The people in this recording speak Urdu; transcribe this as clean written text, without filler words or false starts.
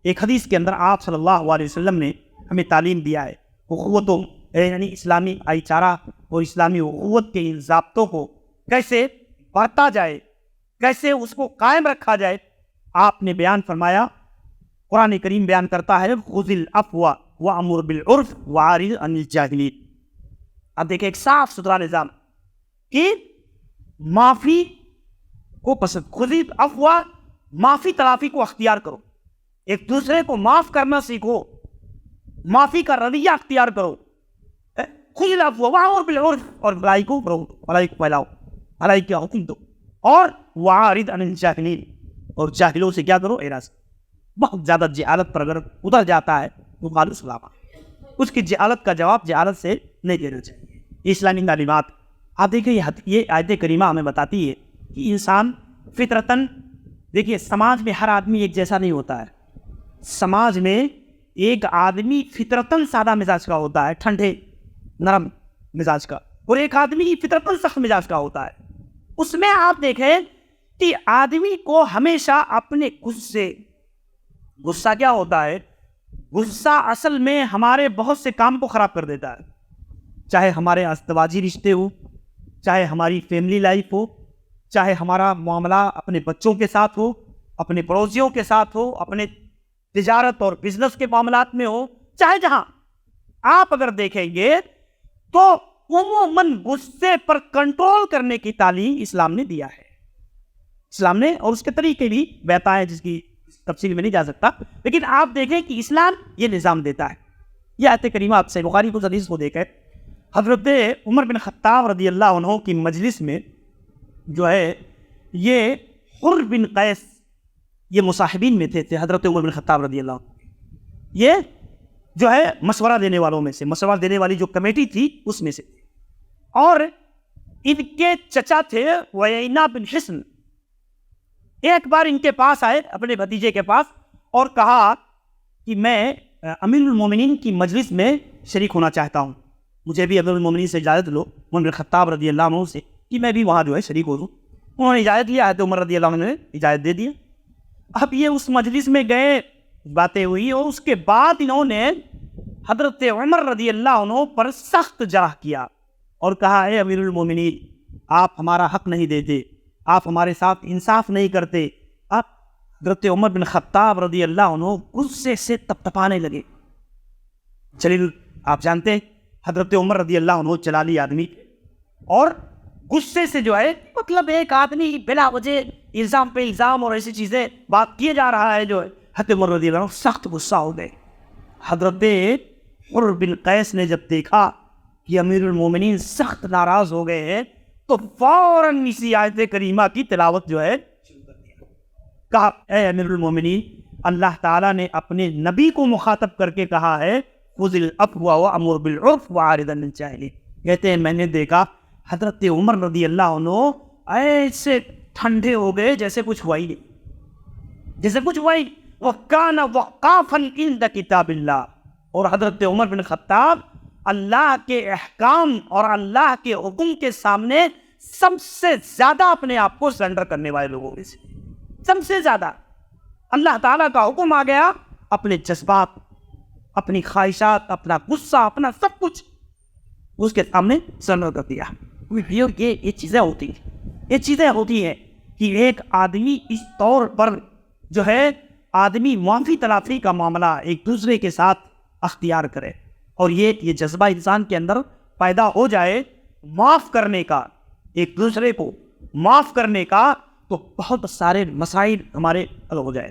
ایک حدیث کے اندر آپ صلی اللہ علیہ وسلم نے ہمیں تعلیم دیا ہے اخوتوں یعنی اسلامی بھائی چارہ اور اسلامی اخوت کے ان ضابطوں کو کیسے بڑھتا جائے، کیسے اس کو قائم رکھا جائے۔ آپ نے بیان فرمایا، قرآن کریم بیان کرتا ہے خذ العفو وامر بالعرف واعرض عن الجاہلین۔ اب دیکھیں ایک صاف ستھرا نظام کہ معافی کو پسند، خذ العفو، معافی تلافی کو اختیار کرو، ایک دوسرے کو معاف کرنا سیکھو، معافی کا رویہ اختیار کرو۔ خذ العفو وامر بالعرف، اور بھلائی کو پھیلاؤ، بھلائی کا حکم دو، اور واعرض عن الجاہلین، اور جاہلوں سے کیا کرو، اعراض۔ بہت زیادہ جہالت پر اگر اتر جاتا ہے تو قالوا سلاما، اس کی جہالت کا جواب جہالت سے نہیں دینا چاہیے۔ یہ اسلامی تعلیمات آپ دیکھیں، یہ آیت کریمہ ہمیں بتاتی ہے کہ انسان فطرتاً، دیکھیے سماج میں ہر آدمی ایک جیسا نہیں ہوتا ہے۔ سماج میں ایک آدمی فطرتاً سادہ مزاج کا ہوتا ہے، ٹھنڈے نرم مزاج کا، اور ایک آدمی فطرتاً سخت مزاج کا ہوتا ہے۔ اس میں آپ دیکھیں کہ آدمی کو ہمیشہ اپنے غصہ کیا ہوتا ہے، غصہ اصل میں ہمارے بہت سے کام کو خراب کر دیتا ہے، چاہے ہمارے ازدواجی رشتے ہو، چاہے ہماری فیملی لائف ہو، چاہے ہمارا معاملہ اپنے بچوں کے ساتھ ہو، اپنے پڑوسیوں کے ساتھ ہو، اپنے تجارت اور بزنس کے معاملات میں ہو، چاہے جہاں آپ اگر دیکھیں گے تو عموماً غصے پر کنٹرول کرنے کی تعلیم اسلام نے دیا ہے۔ اسلام نے، اور اس کے طریقے بھی بہتا ہے جس کی تفصیل میں نہیں جا سکتا، لیکن آپ دیکھیں کہ اسلام یہ نظام دیتا ہے۔ یہ آیت کریمہ آپ سے بخاری کی حدیث کو دیکھیں، حضرت عمر بن خطاب رضی اللہ عنہ کی مجلس میں جو ہے یہ حر بن قیس، یہ مصاحبین میں تھے حضرت عمر بن خطاب رضی اللہ عنہ، یہ جو ہے مشورہ دینے والوں میں سے، مشورہ دینے والی جو کمیٹی تھی اس میں سے، اور ان کے چچا تھے ویینہ بن حصن۔ ایک بار ان کے پاس آئے، اپنے بھتیجے کے پاس، اور کہا کہ میں امیر المومنین کی مجلس میں شریک ہونا چاہتا ہوں، مجھے بھی امیر المومنین سے اجازت لو، عمر بن خطاب رضی اللہ عنہ سے، کہ میں بھی وہاں جو ہے شریک ہو دوں۔ انہوں نے اجازت لیا ہے تو عمر رضی اللہ عنہ نے اجازت دے دیا۔ اب یہ اس مجلس میں گئے، باتیں ہوئی، اور اس کے بعد انہوں نے حضرت عمر رضی اللہ عنہ پر سخت جرح کیا اور کہا، اے امیر المومنین، آپ ہمارا حق نہیں دیتے، آپ ہمارے ساتھ انصاف نہیں کرتے۔ آپ حضرت عمر بن خطاب رضی اللہ عنہ غصے سے تپتپانے لگے۔ جلیل، آپ جانتے ہیں حضرت عمر رضی اللہ عنہ جلالی آدمی، اور غصے سے جو ہے مطلب ایک آدمی بلا وجہ الزام پہ الزام اور ایسی چیزیں بات کیے جا رہا ہے، جو ہے حضرت عمر رضی اللہ عنہ سخت غصہ ہو گئے۔ حضرت حر بن قیس نے جب دیکھا کہ امیر المومنین سخت ناراض ہو گئے ہیں تو فوراً اسی آیت کریمہ کی تلاوت جو ہے کہا، اے امیر المومنین، اللہ تعالیٰ نے اپنے نبی کو مخاطب کر کے کہا ہے خذ العفو وامر بالعرف واعرض عن الجاہلین۔ کہتے ہیں میں نے دیکھا حضرت عمر رضی اللہ عنہ ایسے ٹھنڈے ہو گئے جیسے کچھ ہوا ہی نہیں، جیسے کچھ ہوا ہی۔ وَكَانَ وَقَافًا عِنْدَ کتاب اللہ، اور حضرت عمر بن خطاب اللہ کے احکام اور اللہ کے حکم کے سامنے سب سے زیادہ اپنے آپ کو سرنڈر کرنے والے لوگوں میں سے، سب سے زیادہ۔ اللہ تعالیٰ کا حکم آ گیا، اپنے جذبات، اپنی خواہشات، اپنا غصہ، اپنا سب کچھ اس کے سامنے سرنڈر کر دیا۔ یہ چیزیں ہوتی ہیں، یہ چیزیں ہوتی ہیں کہ ایک آدمی اس طور پر جو ہے آدمی معافی تلافی کا معاملہ ایک دوسرے کے ساتھ اختیار کرے، اور یہ جذبہ انسان کے اندر پیدا ہو جائے معاف کرنے کا، ایک دوسرے کو معاف کرنے کا، تو بہت سارے مسائل ہمارے حل ہو جائے۔